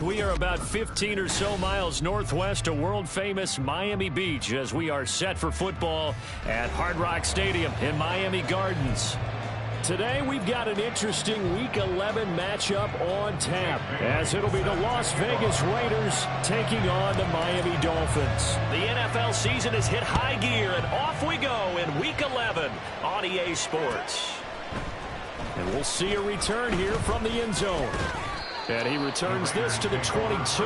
We are about 15 or so miles northwest of world-famous Miami Beach as we are set for football at Hard Rock Stadium in Miami Gardens. Today, we've got an interesting Week 11 matchup on tap, as it'll be the Las Vegas Raiders taking on the Miami Dolphins. The NFL season has hit high gear, and off we go in Week 11 on EA Sports. And we'll see a return here from the end zone. And he returns this to the 22.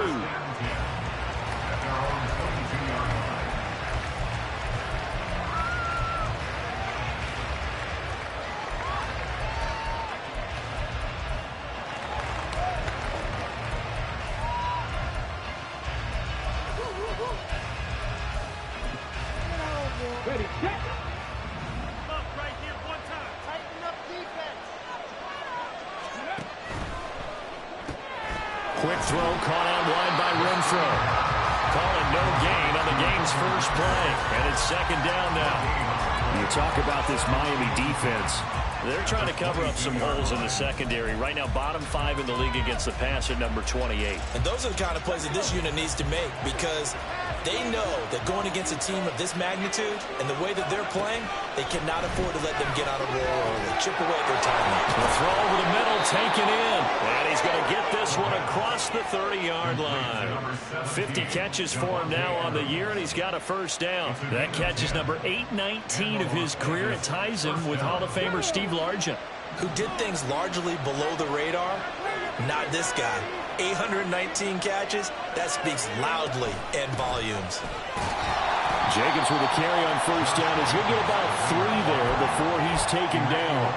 Ready, set. Up right here, one time. Tighten up defense. Quick throw caught out wide by Renfro. Calling no gain on the game's first play. And it's second down now. You talk about this Miami defense. They're trying to cover up some holes in the secondary. Right now, bottom 5 in the league against the pass at number 28. And those are the kind of plays that this unit needs to make, because they know that going against a team of this magnitude and the way that they're playing, they cannot afford to let them get out of roll early. Chip away at their time. The throw over the middle, taken in. And he's going to get this one across the 30-yard line. 50 catches for him now on the year, and he's got a first down. That catch is number 819 of his career. It ties him with Hall of Famer Steve Largent, who did things largely below the radar. Not this guy. 819 catches, that speaks loudly in volumes. Jacobs with a carry on first down as he'll get about 3 there before he's taken down.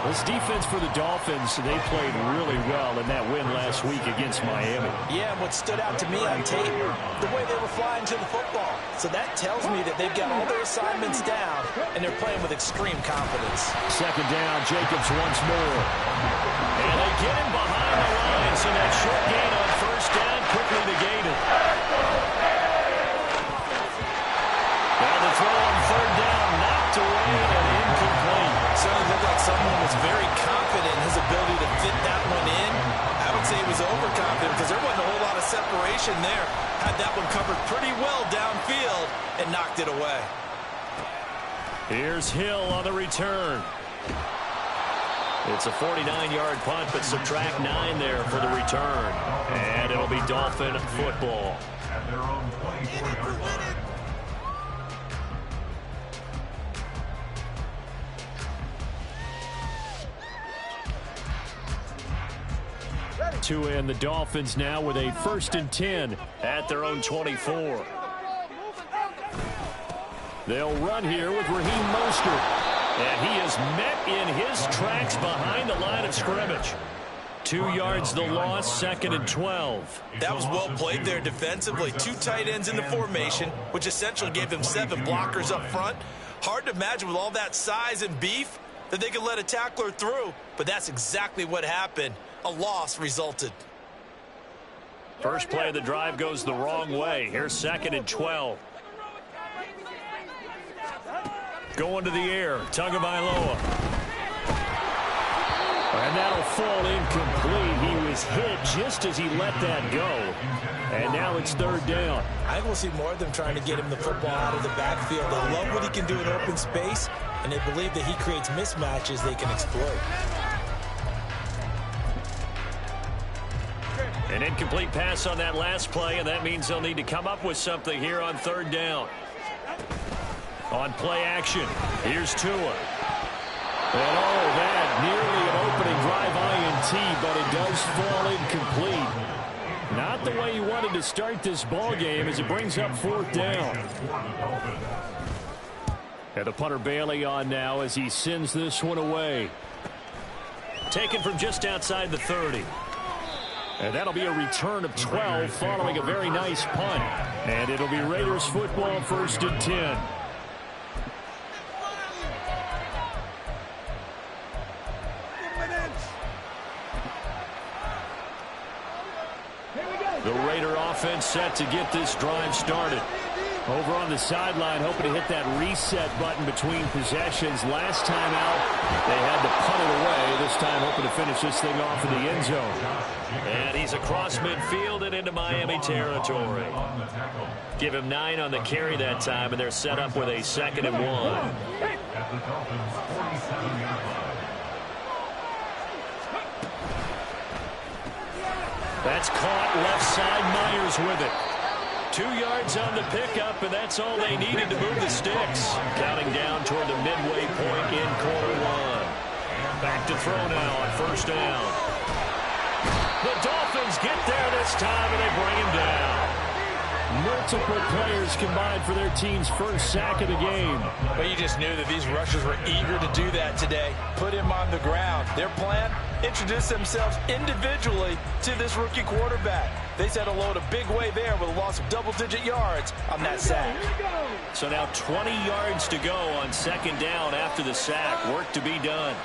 This defense for the Dolphins, they played really well in that win last week against Miami. Yeah, and what stood out to me on tape, the way they were flying to the football. So that tells me that they've got all their assignments down, and they're playing with extreme confidence. Second down, Jacobs once more. And they get him behind the line, so that short gain on first down quickly negated. Now the throw on third down, knocked away and incomplete. Certainly looked like someone was very confident in his ability to fit that one in. I would say he was overconfident because there wasn't a whole lot of separation there. Had that one covered pretty well downfield and knocked it away. Here's Hill on the return. It's a 49-yard punt, but subtract 9 there for the return. And it'll be Dolphin football. At their own 24-yard line. To end the Dolphins now with a 1st and 10 at their own 24. They'll run here with Raheem Mostert. And he is met in his tracks behind the line of scrimmage. 2 yards the loss, 2nd and 12. That was well played there defensively. 2 tight ends in the formation, which essentially gave them 7 blockers up front. Hard to imagine with all that size and beef that they could let a tackler through, but that's exactly what happened. A loss resulted. First play of the drive goes the wrong way. Here's 2nd and 12. Going to the air, Tagovailoa. And that'll fall incomplete. He was hit just as he let that go. And now it's 3rd down. I think we'll see more of them trying to get him the football out of the backfield. They love what he can do in open space, and they believe that he creates mismatches they can exploit. An incomplete pass on that last play, and that means they'll need to come up with something here on 3rd down. On play action, here's Tua. And that nearly an opening drive INT, but it does fall incomplete. Not the way you wanted to start this ball game as it brings up 4th down. And the punter Bailey on now as he sends this one away. Taken from just outside the 30. And that'll be a return of 12 following a very nice punt. And it'll be Raiders football, 1st and 10. The Raider offense set to get this drive started. Over on the sideline, hoping to hit that reset button between possessions. Last time out, they had to punt it away. This time, hoping to finish this thing off in the end zone. And he's across midfield and into Miami territory. Give him 9 on the carry that time, and they're set up with a 2nd and 1. That's caught left side. Myers with it. 2 yards on the pickup, and that's all they needed to move the sticks. Counting down toward the midway point in quarter 1. Back to throw now on 1st down. The Dolphins get there this time, and they bring him down. Multiple players combined for their team's first sack of the game. Well, you just knew that these rushers were eager to do that today. Put him on the ground. Their plan, introduce themselves individually to this rookie quarterback. They set a load a big way there with a loss of double-digit yards on that sack. So now 20 yards to go on 2nd down after the sack. Work to be done.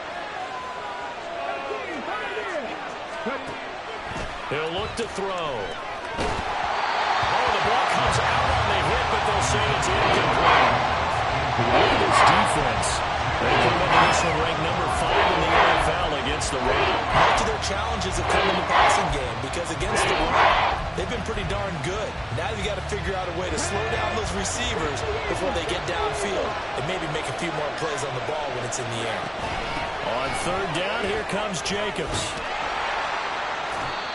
He'll look to throw. The ball comes out on the hit, but they'll say it's incomplete. Look at this defense. They come into this one ranked number 5 in the NFL against the run. Most of their challenges have come in the passing game because against the run, they've been pretty darn good. Now you've got to figure out a way to slow down those receivers before they get downfield and maybe make a few more plays on the ball when it's in the air. On 3rd down, here comes Jacobs.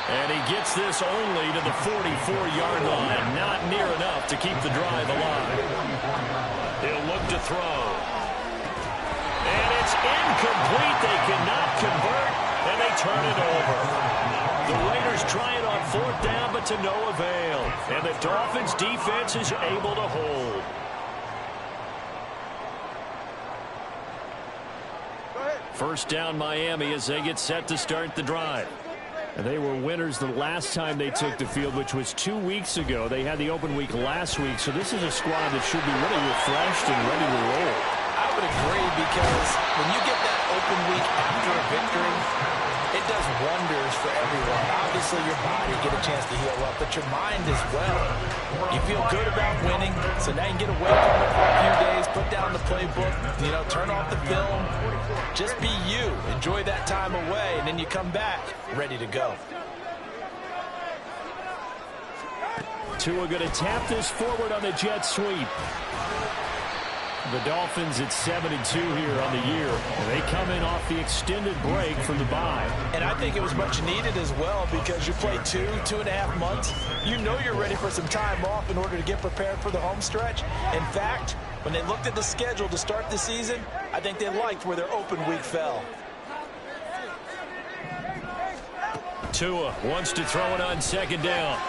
And he gets this only to the 44-yard line. Not near enough to keep the drive alive. He'll look to throw. And it's incomplete. They cannot convert, and they turn it over. The Raiders try it on 4th down, but to no avail. And the Dolphins' defense is able to hold. First down, Miami, as they get set to start the drive. And they were winners the last time they took the field, which was 2 weeks ago. They had the open week last week, so this is a squad that should be really refreshed and ready to roll. I would agree, because when you get that open week after a victory, it does wonders for everyone. Obviously, your body get a chance to heal up, but your mind as well. You feel good about winning, so now you can get away from it for a few days, put down the playbook, turn off the film. Just be you. Enjoy that time away, and then you come back ready to go. Tua going to tap this forward on the jet sweep. The Dolphins at 7-2 here on the year. And they come in off the extended break from the bye. And I think it was much needed as well, because you play 2.5 months. You know you're ready for some time off in order to get prepared for the home stretch. In fact, when they looked at the schedule to start the season, I think they liked where their open week fell. Tua wants to throw it on 2nd down.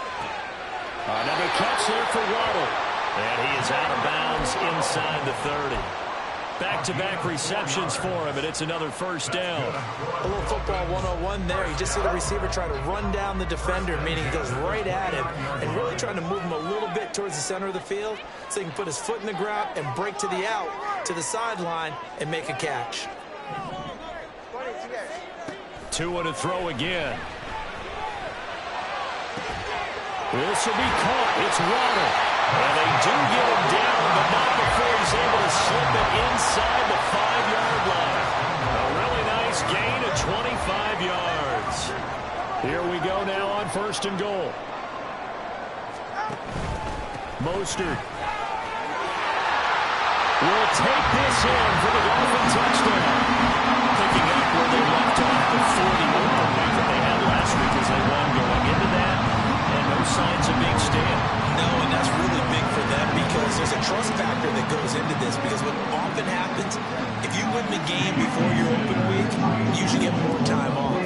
Another catch there for Waddle. And he is out of bounds inside the 30. Back-to-back receptions for him, and it's another first down. A little football 101 there. You just see the receiver try to run down the defender, meaning he goes right at him, and really trying to move him a little bit towards the center of the field so he can put his foot in the ground and break to the out, to the sideline, and make a catch. Tua to throw again. This will be caught. It's Waddle. And they do get him down, but not before he's able to slip it inside the 5-yard line. A really nice gain of 25 yards. Here we go now on 1st and goal. Mostert will take this in for the Dolphin touchdown. Picking up where they left off before the open week that they had last week as they won going into that. And no signs of being stale. No, and that's really big for them because there's a trust factor that goes into this because what often happens, if you win the game before your open week, you usually get more time off.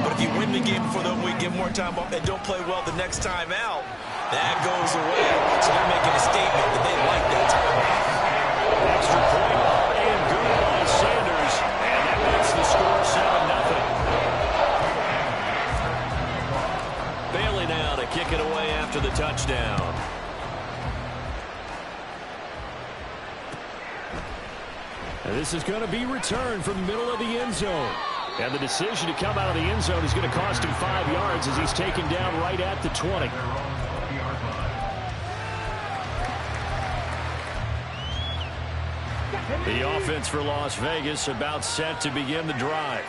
But if you win the game before the open week, get more time off, and don't play well the next time out, that goes away. So they're making a statement that they like that time off. Extra point and good by Sanders, and that makes the score 7-0. Bailey now to kick it away after the touchdown. And this is going to be returned from the middle of the end zone. And the decision to come out of the end zone is going to cost him 5 yards as he's taken down right at the 20. The offense for Las Vegas about set to begin the drive.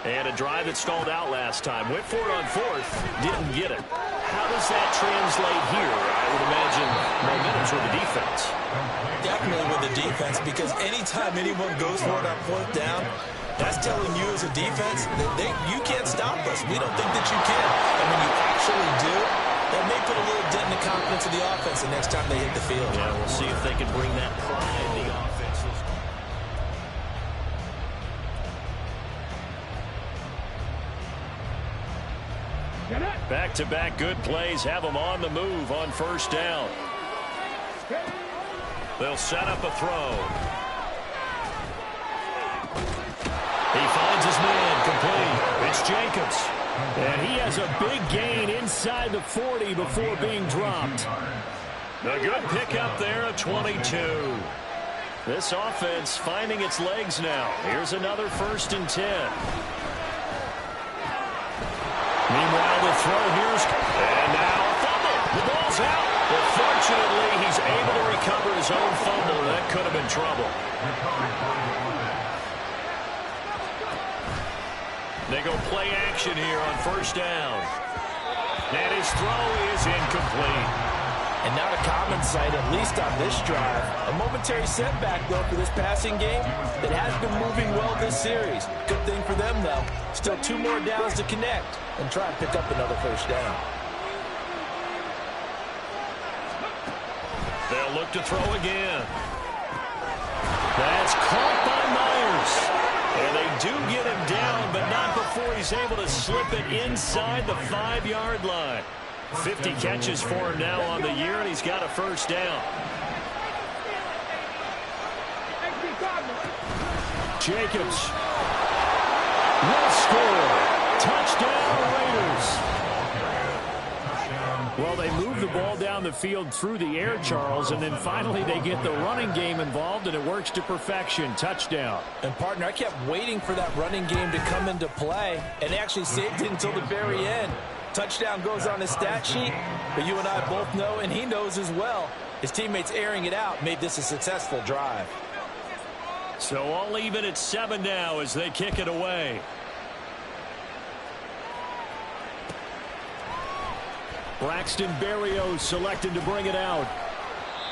And a drive that stalled out last time. Went for it on 4th, didn't get it. How does that translate here? I would imagine momentum's with the defense. Definitely with the defense, because anytime anyone goes for it on 4th down, that's telling you as a defense that you can't stop us. We don't think that you can. And when you actually do, that may put a little dent in the confidence of the offense the next time they hit the field. Yeah, we'll see if they can bring that pride in the offense. Back-to-back good plays have them on the move on 1st down. They'll set up a throw. He finds his man complete. It's Jacobs. And he has a big gain inside the 40 before being dropped. A good pickup there of 22. This offense finding its legs now. Here's another 1st and 10. Meanwhile, the throw here's, and now a fumble. The ball's out. But fortunately, he's able to recover his own fumble. That could have been trouble. They go play action here on 1st down. And his throw is incomplete. And not a common sight, at least on this drive. A momentary setback, though, for this passing game that has been moving well this series. Good thing for them, though. Still 2 more downs to connect and try and pick up another 1st down. They'll look to throw again. That's caught by Myers. And they do get him down, but not before he's able to slip it inside the 5-yard line. 50 catches for him now on the year, and he's got a 1st down. Jacobs will score. Touchdown, Raiders. Well, they move the ball down the field through the air, Charles, and then finally they get the running game involved, and it works to perfection. Touchdown. And, partner, I kept waiting for that running game to come into play, and actually saved it until the very end. Touchdown goes on his stat sheet, but you and I both know, and he knows as well, his teammates airing it out made this a successful drive. So all even at 7 now as they kick it away. Braxton Berrios selected to bring it out.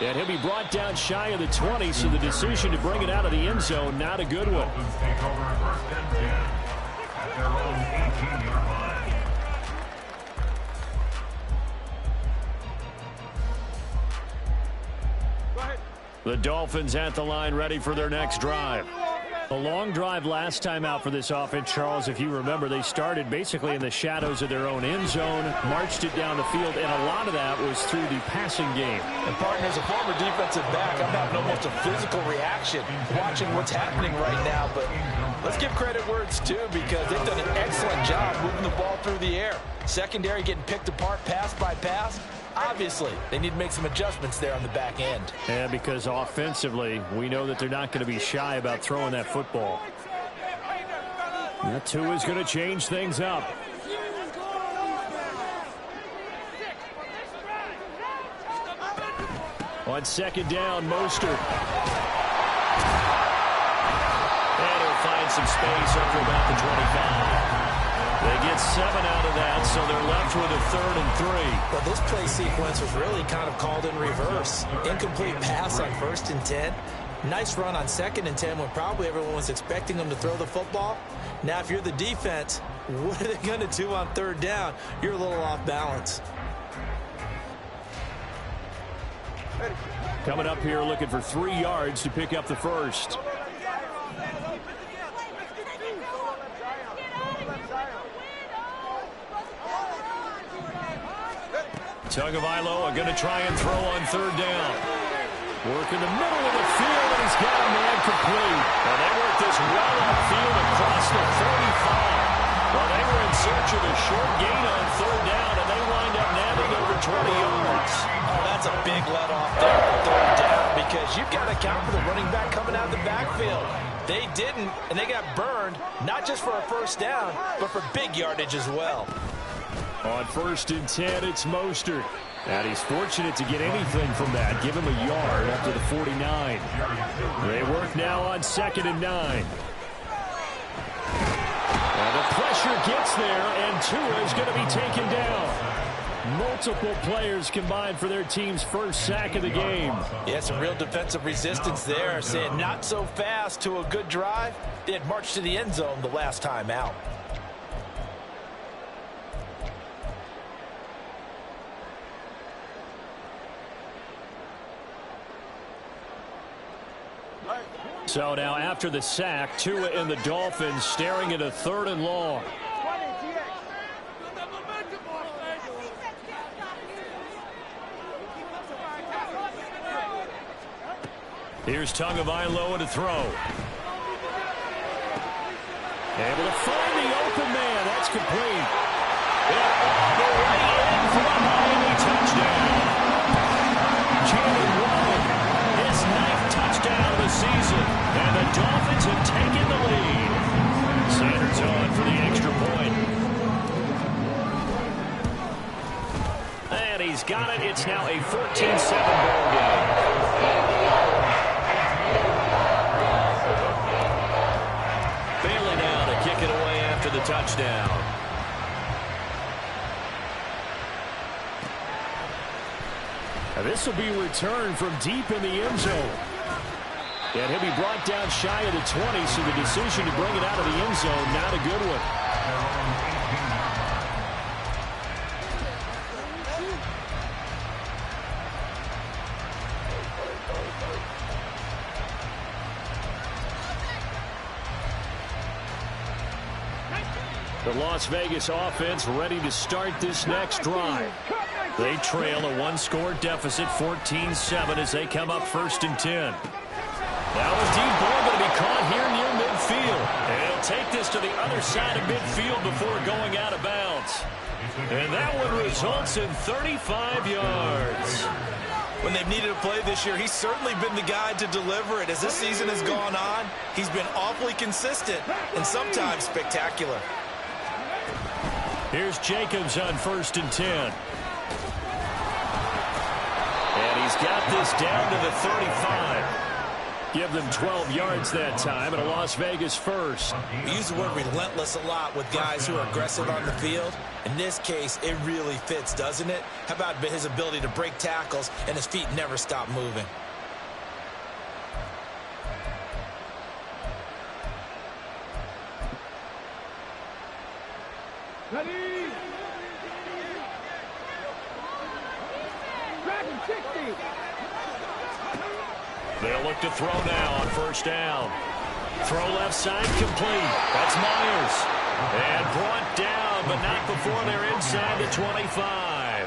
And he'll be brought down shy of the 20, so the decision to bring it out of the end zone, not a good one. The Dolphins at the line ready for their next drive. A long drive last time out for this offense, Charles. If you remember, they started basically in the shadows of their own end zone, marched it down the field, and a lot of that was through the passing game. And, partner, as a former defensive back, I'm having almost a physical reaction watching what's happening right now. But let's give credit where it's due, because they've done an excellent job moving the ball through the air. Secondary getting picked apart pass by pass. Obviously, they need to make some adjustments there on the back end. Yeah, because offensively, we know that they're not going to be shy about throwing that football. That two is going to change things up. On second down, Mostert. And he'll find some space over about the 25. They get 7 out of that, so they're left with a 3rd and 3. Well, this play sequence was really kind of called in reverse. Incomplete pass on 1st and 10. Nice run on 2nd and 10 when probably everyone was expecting them to throw the football. Now, if you're the defense, what are they going to do on 3rd down? You're a little off balance. Coming up here looking for 3 yards to pick up the first. Tagovailoa are going to try and throw on 3rd down. Work in the middle of the field, and he's got a man complete. Now they work this well upfield across the 45. Well, they were in search of a short gain on 3rd down, and they wind up nabbing over 20 yards. Oh, that's a big let-off there for 3rd down, because you've got to account for the running back coming out of the backfield. They didn't, and they got burned, not just for a 1st down, but for big yardage as well. On 1st and 10, it's Mostert. And he's fortunate to get anything from that. Give him a yard up to the 49. They work now on 2nd and 9. And the pressure gets there, and Tua is going to be taken down. Multiple players combined for their team's first sack of the game. Yeah, some real defensive resistance there. Saying not so fast to a good drive. They had marched to the end zone the last time out. So now after the sack, Tua and the Dolphins staring at a 3rd and long. Here's Tagovailoa to throw. Able to find the open man. That's complete. And all the way in for a Miami touchdown. Jalen Warren, his 9th touchdown of the season. And the Dolphins have taken the lead. Sanders on for the extra point. And he's got it. It's now a 14-7 ball game. Bailey now to kick it away after the touchdown. And this will be returned from deep in the end zone. And he'll be brought down shy of the 20, so the decision to bring it out of the end zone, not a good one. The Las Vegas offense ready to start this next drive. They trail a 1-score deficit, 14-7, as they come up 1st and 10. Now a deep ball going to be caught here near midfield. And he'll take this to the other side of midfield before going out of bounds. And that one results in 35 yards. When they've needed a play this year, he's certainly been the guy to deliver it. As this season has gone on, he's been awfully consistent and sometimes spectacular. Here's Jacobs on 1st and 10. And he's got this down to the 35. Give them 12 yards that time, and a Las Vegas first. We use the word relentless a lot with guys who are aggressive on the field. In this case, it really fits, doesn't it? How about his ability to break tackles and his feet never stop moving? Ready? Dragon 60. They'll look to throw now on 1st down. Throw left side complete. That's Myers. And brought down, but not before they're inside the 25.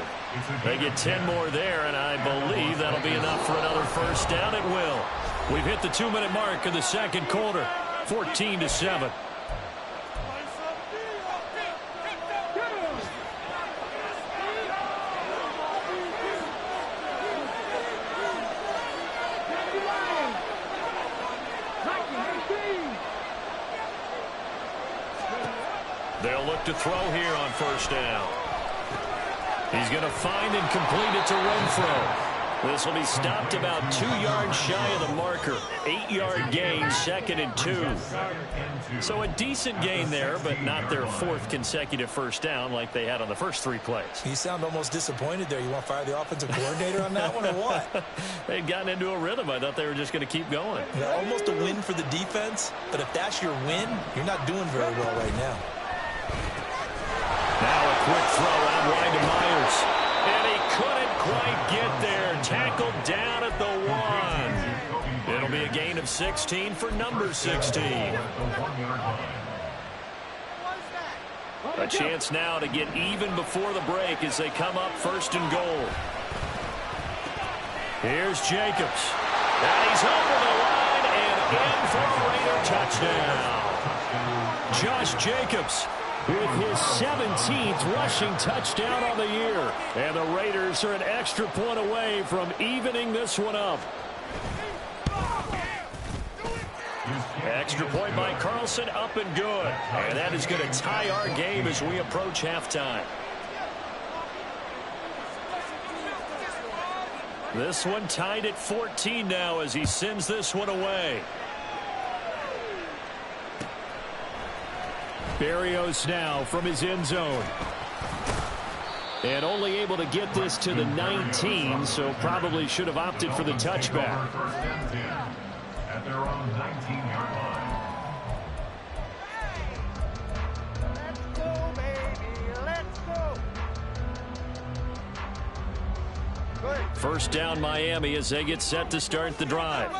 They get 10 more there, and I believe that'll be enough for another first down. It will. We've hit the 2-minute mark of the second quarter. 14-7. They'll look to throw here on first down. He's going to find and complete it to Renfro. This will be stopped about 2 yards shy of the marker. 8-yard gain, 2nd and 2. So a decent gain there, but not their 4th consecutive first down like they had on the first 3 plays. You sound almost disappointed there. You want to fire the offensive coordinator on that one or what? They'd gotten into a rhythm. I thought they were just going to keep going. Yeah, almost a win for the defense, but if that's your win, you're not doing very well right now. Now a quick throw out wide to Myers. And he couldn't quite get there. Tackled down at the 1. It'll be a gain of 16 for number 16. A chance now to get even before the break as they come up 1st and goal. Here's Jacobs. And he's over the line and in for a Raider touchdown. Josh Jacobs with his 17th rushing touchdown on the year. And the Raiders are an extra point away from evening this one up. Extra point by Carlson, up and good. And that is going to tie our game as we approach halftime. This one tied at 14 now as he sends this one away. Berrios now from his end zone. And only able to get this to the 19, so probably should have opted for the touchback. At their own 19-yard line. Let's go, baby. Let's go. First down Miami as they get set to start the drive.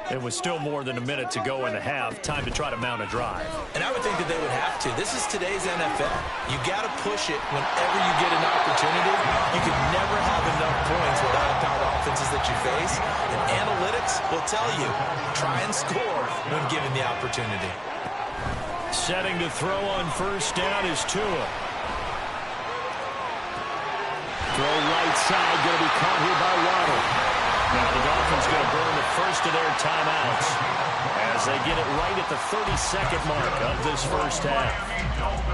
It was still more than a minute to go in the half. Time to try to mount a drive. And I would think that they would have to. This is today's NFL. You got to push it whenever you get an opportunity. You can never have enough points with out-of-power offenses that you face. And analytics will tell you, try and score when given the opportunity. Setting to throw on first down is Tua. Throw right side, going to be caught here by Waddle. Now the Dolphins going to burn the first of their timeouts as they get it right at the 32nd mark of this first half.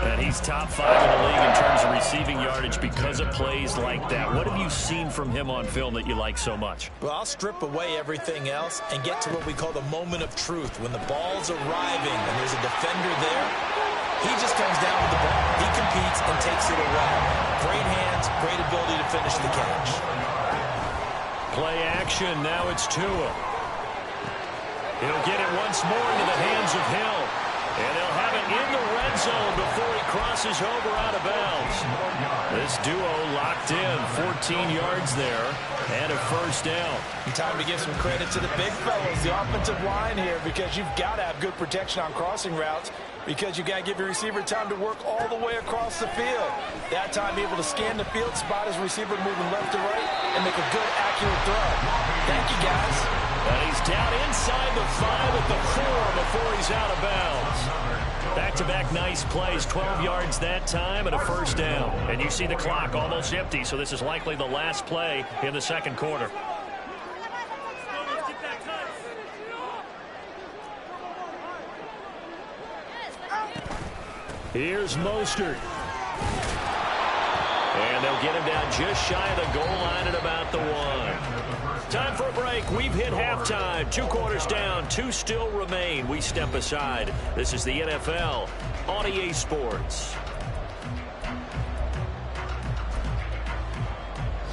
And he's top 5 in the league in terms of receiving yardage because of plays like that. What have you seen from him on film that you like so much? Well, I'll strip away everything else and get to what we call the moment of truth. When the ball's arriving and there's a defender there, he just comes down with the ball. He competes and takes it away. Great hands, great ability to finish the catch. Play action. Now it's Tua. He'll get it once more into the hands of Hill. And they'll have it in the red zone before he crosses over out of bounds. This duo locked in. 14 yards there and a first down. Time to give some credit to the big fellas, the offensive line here, because you've got to have good protection on crossing routes, because you've got to give your receiver time to work all the way across the field. That time, be able to scan the field, spot his receiver moving left to right, and make a good, accurate throw. Thank you, guys. And he's down inside the 5 at the 4 before he's out of bounds. Back-to-back nice plays, 12 yards that time and a first down. And you see the clock almost empty, so this is likely the last play in the second quarter. Here's Mostert. And they'll get him down just shy of the goal line at about the 1. Time for a break. We've hit halftime. 2 quarters down. 2 still remain. We step aside. This is the NFL on EA Sports.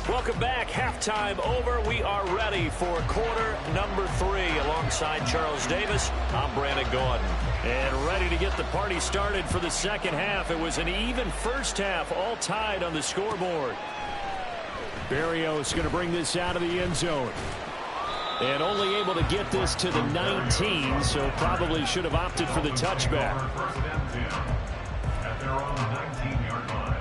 Welcome back. Halftime over. We are ready for quarter number 3. Alongside Charles Davis, I'm Brandon Gaudin. And ready to get the party started for the second half. It was an even first half, all tied on the scoreboard. Berrios going to bring this out of the end zone. And only able to get this to the 19, so probably should have opted for the touchback. First and 10 at their own 19-yard line.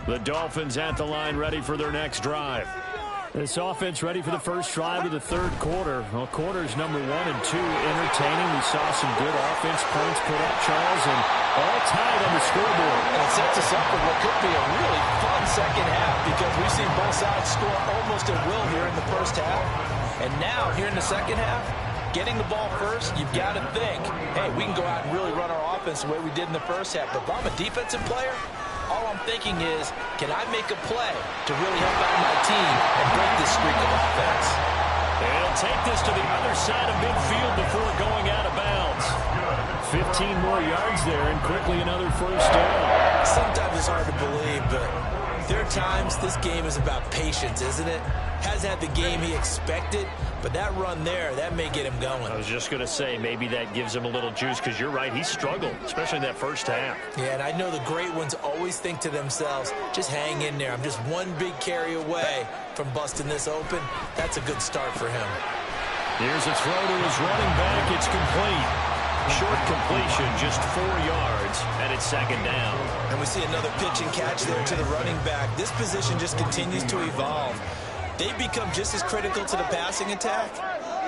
The Dolphins at the line, ready for their next drive. This offense ready for the first drive of the third quarter. Well, quarters number 1 and 2 entertaining. We saw some good offense points put up, Charles, and all tied on the scoreboard. And it sets us up for what could be a really fun second half because we've seen both sides score almost at will here in the first half. And now, here in the second half, getting the ball first, you've got to think, hey, we can go out and really run our offense the way we did in the first half. But if I'm a defensive player, all I'm thinking is, can I make a play to really help out my team and break this streak of offense? They'll take this to the other side of midfield before going out of bounds. 15 more yards there, and quickly another first down. Sometimes it's hard to believe, but there are times this game is about patience, isn't it? Has had the game he expected, but that run there, that may get him going. I was just going to say, maybe that gives him a little juice, because you're right, he struggled, especially in that first half. Yeah, and I know the great ones always think to themselves, just hang in there. I'm just one big carry away from busting this open. That's a good start for him. Here's a throw to his running back. It's complete. Short completion, just 4 yards, and it's second down. And we see another pitch and catch there to the running back. This position just continues to evolve. They become just as critical to the passing attack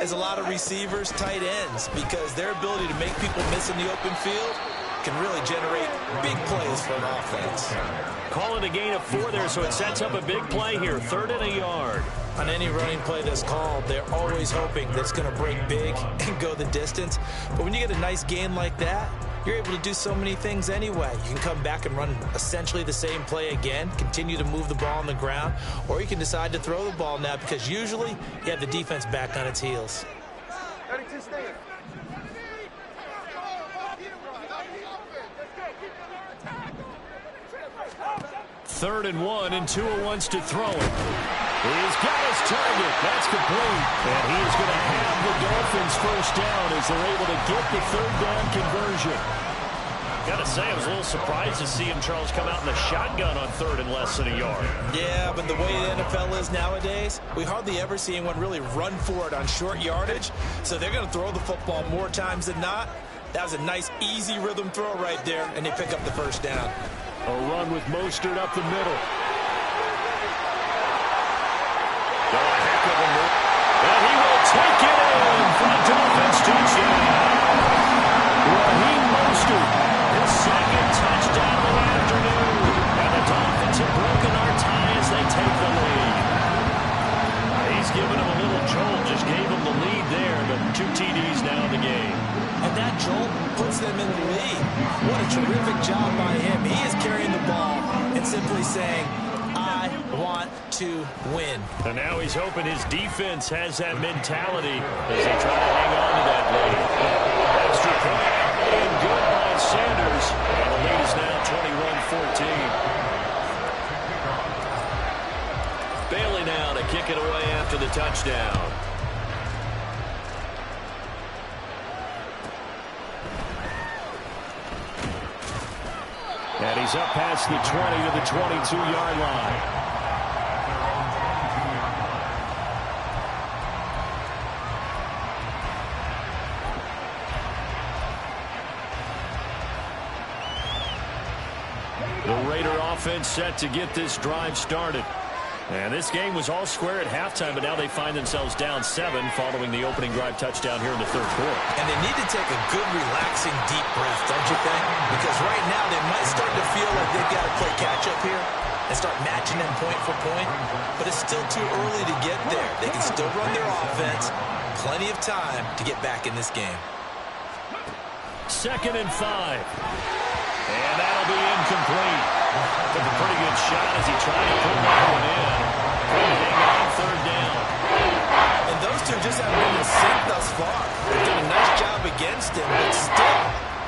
as a lot of receivers, tight ends, because their ability to make people miss in the open field can really generate big plays for an offense. Call it a gain of 4 there, so it sets up a big play here, 3rd and a yard. On any running play that's called, they're always hoping that it's going to break big and go the distance. But when you get a nice gain like that, you're able to do so many things anyway. You can come back and run essentially the same play again, continue to move the ball on the ground, or you can decide to throw the ball now because usually you have the defense back on its heels. 3rd and 1, and Tua wants to throw it. He's got his target. That's complete. And he is going to have the Dolphins first down as they're able to get the 3rd down conversion. Got to say, I was a little surprised to see him, Charles, come out in the shotgun on 3rd and less than a yard. Yeah, but the way the NFL is nowadays, we hardly ever see anyone really run for it on short yardage. So they're going to throw the football more times than not. That was a nice, easy rhythm throw right there, and they pick up the first down. A run with Mostert up the middle. Oh, a heck of a move. And he will take it in for the Dolphins touchdown. Raheem Mostert, his 2nd touchdown of the afternoon. And the Dolphins have broken our tie as they take the lead. He's given him a little jolt, just gave him the lead there, but 2 TDs now in the game. And that jolt puts them in the lead. What a terrific job by him. He is carrying the ball and simply saying, I want to win. And now he's hoping his defense has that mentality as they try to hang on to that lead. Extra point and good by Sanders. And the lead is now 21-14. Bailey now to kick it away after the touchdown. And he's up past the 20 to the 22-yard line. The Raider offense set to get this drive started. And this game was all square at halftime, but now they find themselves down 7 following the opening drive touchdown here in the 3rd quarter. And they need to take a good, relaxing, deep breath, don't you think? Because right now they might start to feel like they've got to play catch-up here and start matching them point for point. But it's still too early to get there. They can still run their offense. Plenty of time to get back in this game. 2nd and 5. And that'll be incomplete. Took a pretty good shot as he tried to put that one in. Hang on 3rd down. And those two just haven't been in sync thus far. They've done a nice job against him, but still,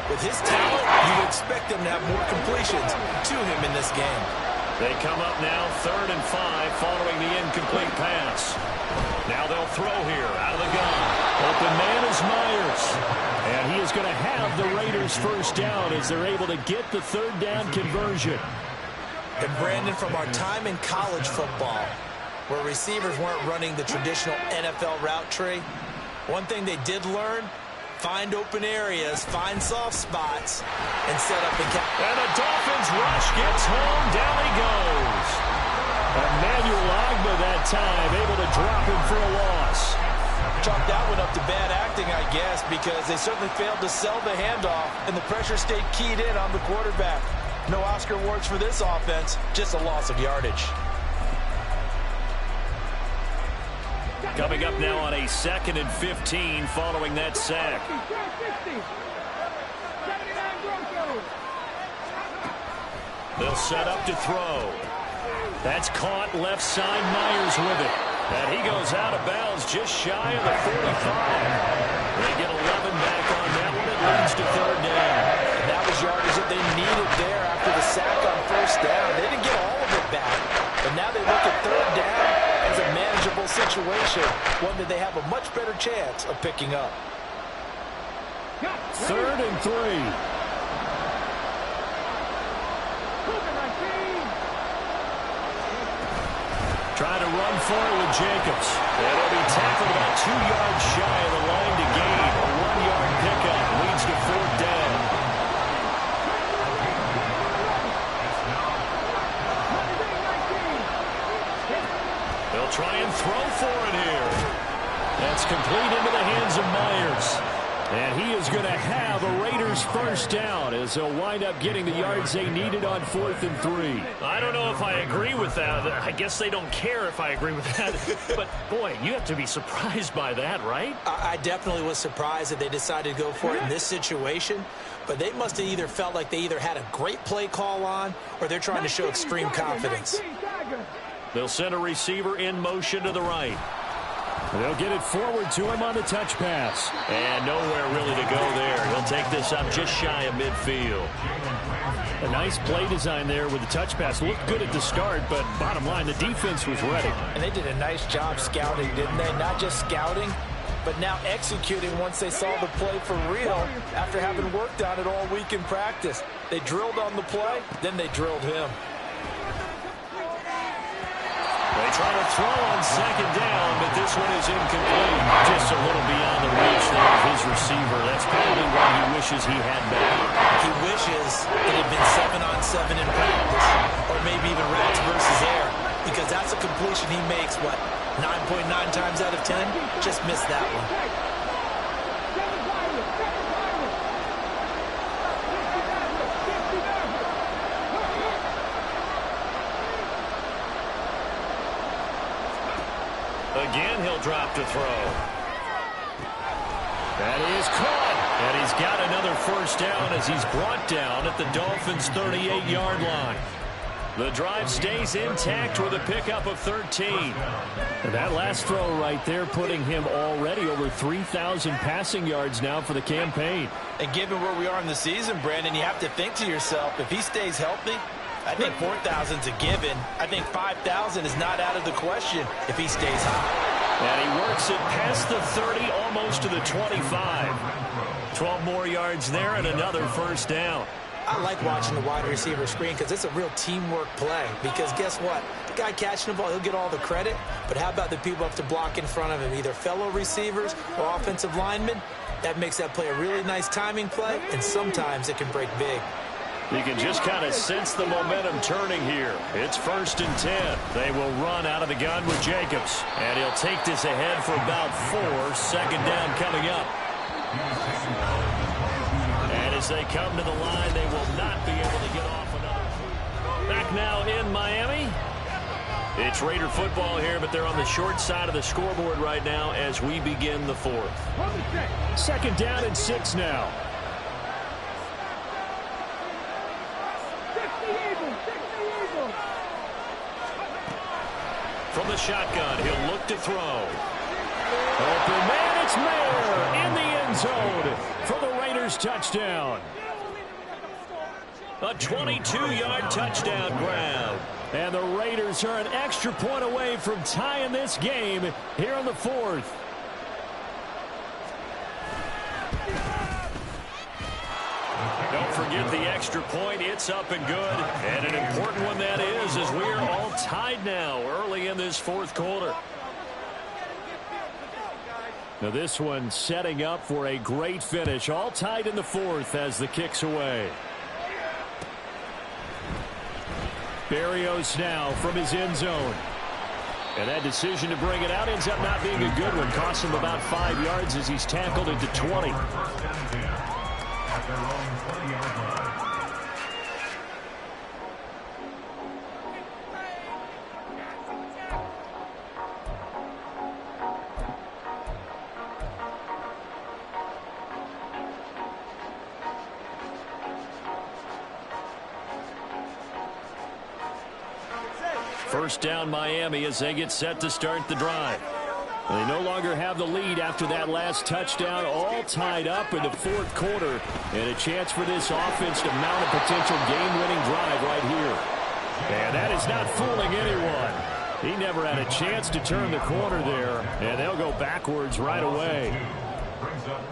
with his talent, you would expect them to have more completions to him in this game. They come up now 3rd and 5 following the incomplete pass. Now they'll throw here out of the gun. Open man is Myers. And he is going to have the Raiders first down as they're able to get the third down conversion. And Brandon, from our time in college football, where receivers weren't running the traditional NFL route tree, one thing they did learn, find open areas, find soft spots, and set up and catch. And the Dolphins rush gets home. Down he goes. Emmanuel Ogbah that time able to drop him for a loss. Chalk that one up to bad acting, I guess, because they certainly failed to sell the handoff, and the pressure stayed keyed in on the quarterback. No Oscar awards for this offense, just a loss of yardage. Coming up now on a 2nd and 15 following that sack. They'll set up to throw. That's caught left side. Myers with it. And he goes out of bounds just shy of the 45. They get 11 back on that one. It leads to third down. And that was yardage that they needed there after the sack on first down. They didn't get all of it back. But now they look at third down as a manageable situation, one that they have a much better chance of picking up. 3rd and 3. Trying to run for it with Jacobs. And it'll be tackled about 2 yards shy of the line to gain. A 1-yard pickup leads to fourth down. They'll try and throw for it here. That's complete into the hands of Myers. And he is going to have a Raiders first down as they'll wind up getting the yards they needed on 4th and 3. I don't know if I agree with that. I guess they don't care if I agree with that. But, boy, you have to be surprised by that, right? I definitely was surprised that they decided to go for it in this situation. But they must have either felt like they either had a great play call on or they're trying to show extreme confidence. They'll send a receiver in motion to the right. They'll get it forward to him on the touch pass. And nowhere really to go there. He'll take this up just shy of midfield. A nice play design there with the touch pass. Looked good at the start, but bottom line, the defense was ready. And they did a nice job scouting, didn't they? Not just scouting, but now executing once they saw the play for real after having worked on it all week in practice. They drilled on the play, then they drilled him. They try to throw on 2nd down, but this one is incomplete. Just a little beyond the reach there of his receiver. That's probably what he wishes he had back. He wishes it had been 7-on-7 in practice, or maybe even rats versus air, because that's a completion he makes, what, 9.9 times out of 10? Just missed that one. Again, he'll drop to throw. That is caught. And he's got another first down as he's brought down at the Dolphins' 38-yard line. The drive stays intact with a pickup of 13. And that last throw right there putting him already over 3,000 passing yards now for the campaign. And given where we are in the season, Brandon, you have to think to yourself, if he stays healthy, I think 4,000's a given. I think 5,000 is not out of the question if he stays high. And he works it past the 30, almost to the 25. 12 more yards there and another first down. I like watching the wide receiver screen because it's a real teamwork play. Because guess what? The guy catching the ball, he'll get all the credit. But how about the people up to block in front of him, either fellow receivers or offensive linemen? That makes that play a really nice timing play, and sometimes it can break big. You can just kind of sense the momentum turning here. It's 1st and 10. They will run out of the gun with Jacobs. And he'll take this ahead for about 4. 2nd down coming up. And as they come to the line, they will not be able to get off another. Back now in Miami. It's Raider football here, but they're on the short side of the scoreboard right now as we begin the 4th. 2nd down and 6 now. From the shotgun, he'll look to throw. Open man, it's Mayer in the end zone for the Raiders touchdown. A 22-yard touchdown grab. And the Raiders are an extra point away from tying this game here in the 4th. forget the extra point. It's up and good. And an important one that is, as we are all tied now early in this fourth quarter. Now this one setting up for a great finish. All tied in the fourth as the kick's away. Barrios now from his end zone. And that decision to bring it out ends up not being a good one. Costs him about 5 yards as he's tackled into 20. First down Miami as they get set to start the drive. They no longer have the lead after that last touchdown, all tied up in the fourth quarter, and a chance for this offense to mount a potential game-winning drive right here. And that is not fooling anyone. He never had a chance to turn the corner there, and they'll go backwards right away.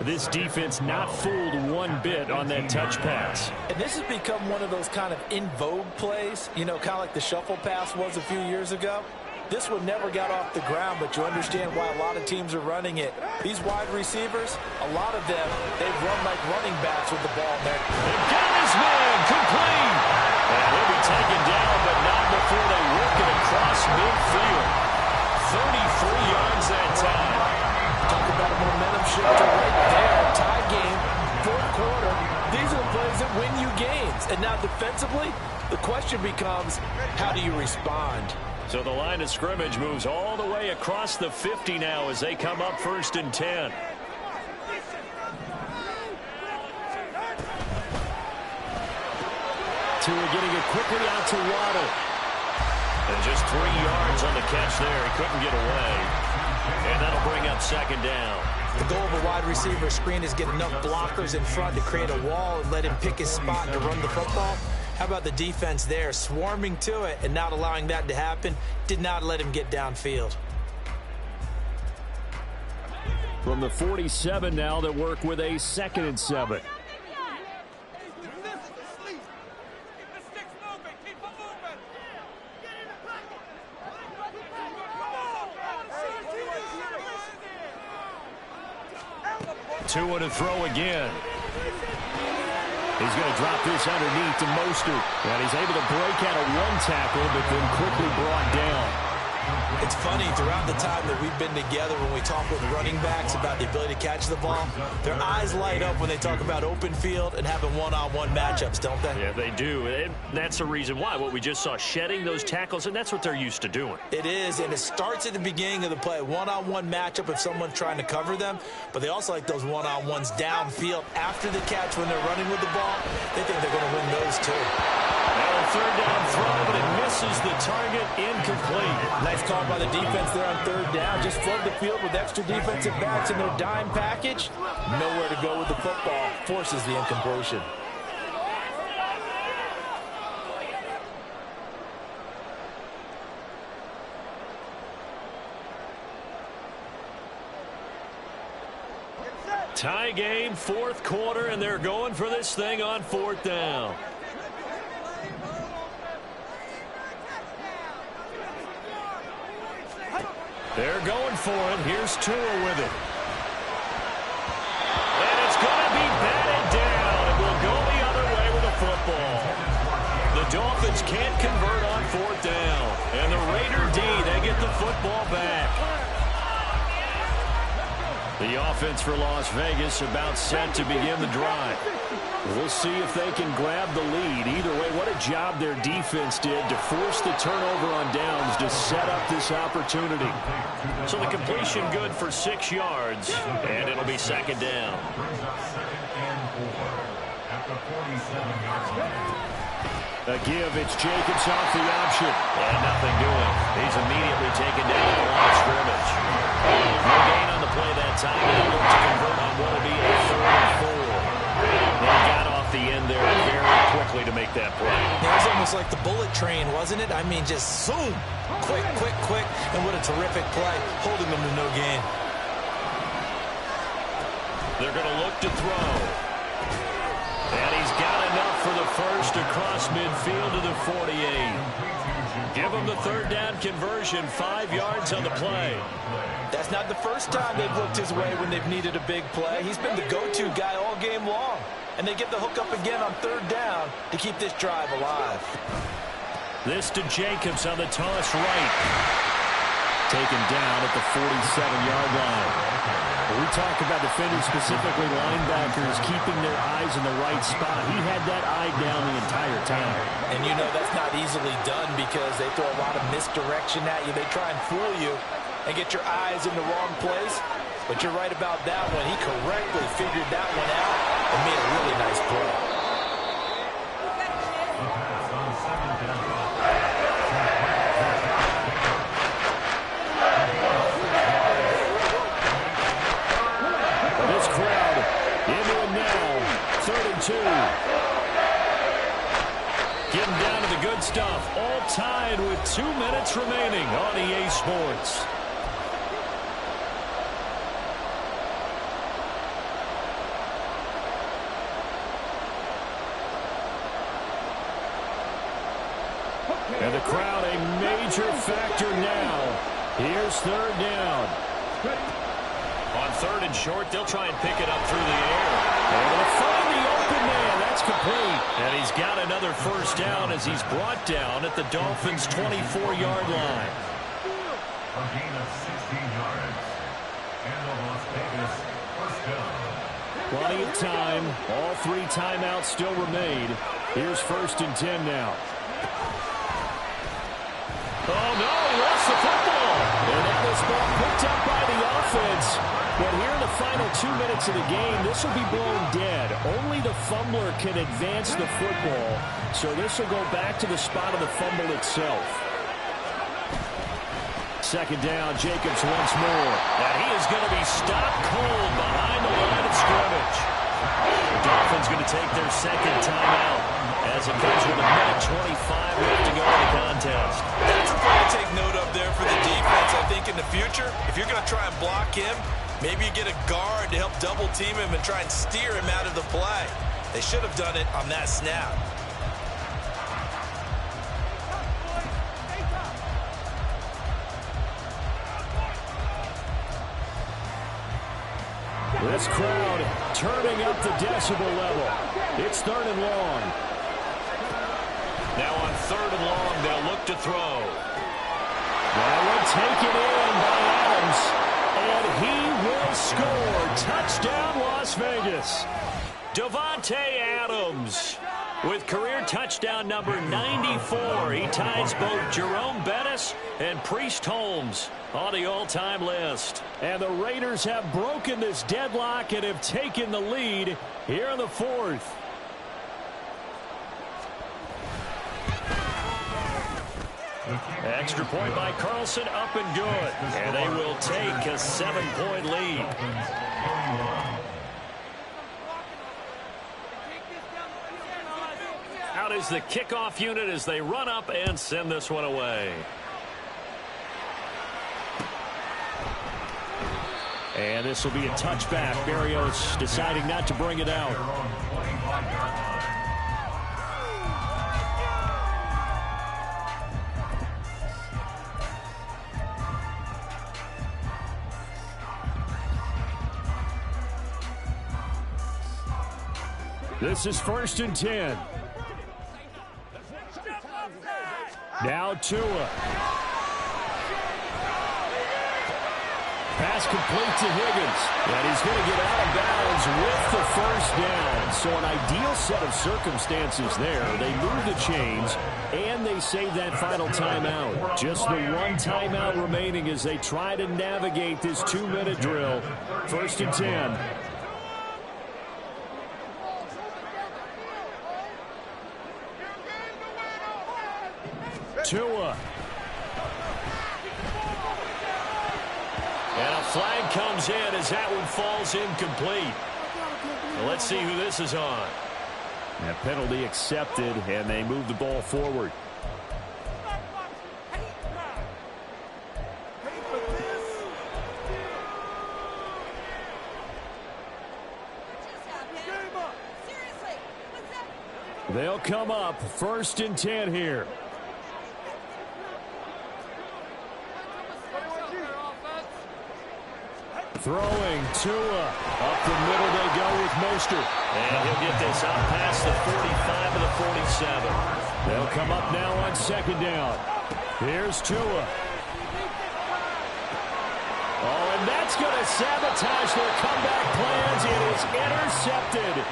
This defense not fooled one bit on that touch pass. And this has become one of those kind of in vogue plays, you know, kind of like the shuffle pass was a few years ago. This one never got off the ground, but you understand why a lot of teams are running it. These wide receivers, a lot of them, they've run like running backs with the ball in there. They've got his man complete. And he'll be taken down, but not before they work it across midfield. 33 yards that time. Talk about a momentum shifter right there. Tie game, fourth quarter. These are the plays that win you games. And now defensively, the question becomes, how do you respond? So the line of scrimmage moves all the way across the 50 now as they come up 1st and 10. Tua getting it quickly out to Waddle. And just 3 yards on the catch there. He couldn't get away. And that'll bring up 2nd down. The goal of a wide receiver screen is get enough blockers in front to create a wall and let him pick his spot to run the football. How about the defense there, swarming to it and not allowing that to happen? Did not let him get downfield. From the 47 now, they work with a 2nd and 7. Tua to throw again. He's going to drop this underneath to Mostert. And he's able to break out of one tackle, but then quickly brought down. It's funny, throughout the time that we've been together, when we talk with running backs about the ability to catch the ball, their eyes light up when they talk about open field and having one-on-one matchups, don't they? Yeah, they do. And that's the reason why. What we just saw, shedding those tackles, and that's what they're used to doing. It is, and it starts at the beginning of the play. One-on-one matchup if someone's trying to cover them, but they also like those one-on-ones downfield after the catch when they're running with the ball. They think they're going to win those too. Now a 3rd down throw, but it misses the target, incomplete. Nice call by the defense there on 3rd down. Just flood the field with extra defensive backs in their dime package. Nowhere to go with the football. Forces the incompletion. Tie game, 4th quarter, and they're going for this thing on 4th down. They're going for it. Here's Tua with it. And it's going to be batted down. It will go the other way with the football. The Dolphins can't convert on 4th down. And the Raider D, they get the football back. The offense for Las Vegas about set to begin the drive. We'll see if they can grab the lead. Either way, what a job their defense did to force the turnover on downs to set up this opportunity. So the completion good for 6 yards, and it'll be 2nd down. A give, it's Jacobs off the option. And nothing doing. He's immediately taken down at the line of scrimmage. No gain on the play that time, and they'll look to convert on what will be a 3rd and 4. They got off the end there very quickly to make that play. It was almost like the bullet train, wasn't it? I mean, just zoom. Quick, quick, quick. And what a terrific play, holding them to no gain. They're going to look to throw. And he's got enough for the first across midfield to the 48. Give him the third down conversion, 5 yards on the play. That's not the first time they've looked his way when they've needed a big play. He's been the go-to guy all game long. And they get the hook up again on third down to keep this drive alive. This to Jacobs on the toss right. Taken down at the 47-yard line. We talk about defenders, specifically linebackers, keeping their eyes in the right spot. He had that eye down the entire time. And you know that's not easily done because they throw a lot of misdirection at you. They try and fool you and get your eyes in the wrong place. But you're right about that one. He correctly figured that one out and made a really nice play. This crowd into it now. 3rd and 2. Getting down to the good stuff. All tied with 2 minutes remaining on EA Sports. And the crowd a major factor now. Here's 3rd down. On 3rd and short, they'll try and pick it up through the air. And they'll find the open man. That's complete. And he's got another first down as he's brought down at the Dolphins' 24-yard line. A gain of 16 yards. And the Las Vegas first down. Plenty of time. All 3 timeouts still remain. Here's 1st and 10 now. Oh, no, he lost the football. And that is ball picked up by the offense. But here in the final 2 minutes of the game, this will be blown dead. Only the fumbler can advance the football. So this will go back to the spot of the fumble itself. 2nd down, Jacobs once more. And he is going to be stopped cold behind the line of scrimmage. The Dolphins going to take their 2nd timeout as it comes with a minute 25 left to go in the contest. That's a play to take note of there for the defense. I think in the future, if you're going to try and block him, maybe you get a guard to help double team him and try and steer him out of the play. They should have done it on that snap. This crowd turning up the decibel level. It's 3rd and long. Now on 3rd and long, they'll look to throw. That one taken in by Adams. And he will score. Touchdown, Las Vegas. Davante Adams with career touchdown number 94. He ties both Jerome Bettis and Priest Holmes on the all-time list. And the Raiders have broken this deadlock and have taken the lead here in the 4th. Extra point by Carlson, up and good. And they will take a 7-point lead. Out is the kickoff unit as they run up and send this one away. And this will be a touchback. Berrios deciding not to bring it out. This is 1st and 10. Now Tua. Pass complete to Higgins. And he's going to get out of bounds with the first down. So an ideal set of circumstances there. They move the chains, and they save that final timeout. Just the 1 timeout remaining as they try to navigate this 2-minute drill. 1st and 10. Tua. And a flag comes in as that one falls incomplete. Well, let's see who this is on. That penalty accepted, and they move the ball forward. They'll come up 1st and 10 here. Throwing Tua. Up the middle they go with Mostert. And he'll get this out past the 45 of the 47. They'll come up now on 2nd down. Here's Tua. Oh, and that's going to sabotage their comeback plans. It is intercepted.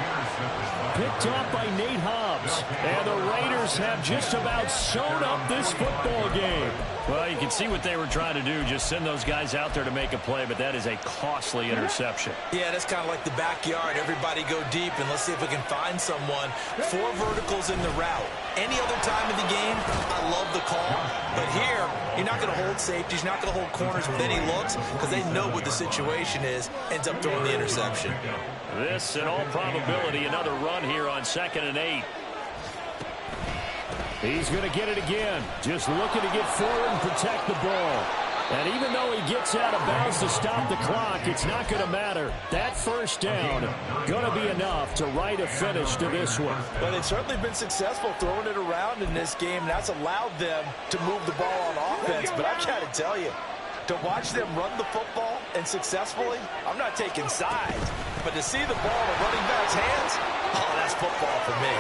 Picked up by Nate Hobbs. And the Raiders have just about sewn up this football game. Well, you can see what they were trying to do. Just send those guys out there to make a play, but that is a costly interception. Yeah, that's kind of like the backyard. Everybody go deep, and let's see if we can find someone. 4 verticals in the route. Any other time of the game, I love the call. But here, you're not going to hold safeties. You're not going to hold corners with any looks because they know what the situation is. Ends up throwing the interception. This, in all probability, another run here on 2nd and 8. He's going to get it again. Just looking to get forward and protect the ball. And even though he gets out of bounds to stop the clock, it's not going to matter. That 1st down going to be enough to write a finish to this one. But they've certainly been successful throwing it around in this game. And that's allowed them to move the ball on offense. But I got to tell you, to watch them run the football and successfully, I'm not taking sides. But to see the ball in a running back's hands, oh, that's football for me.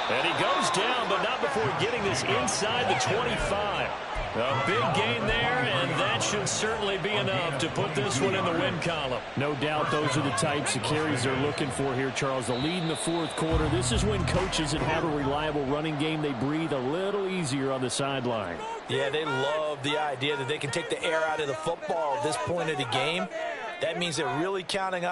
And he goes down, but not before getting this inside the 25. A big gain there, and that should certainly be enough to put this one in the win column. No doubt those are the types of carries they're looking for here, Charles. The lead in the 4th quarter. This is when coaches that have a reliable running game, they breathe a little easier on the sideline. Yeah, they love the idea that they can take the air out of the football at this point of the game. That means they're really counting on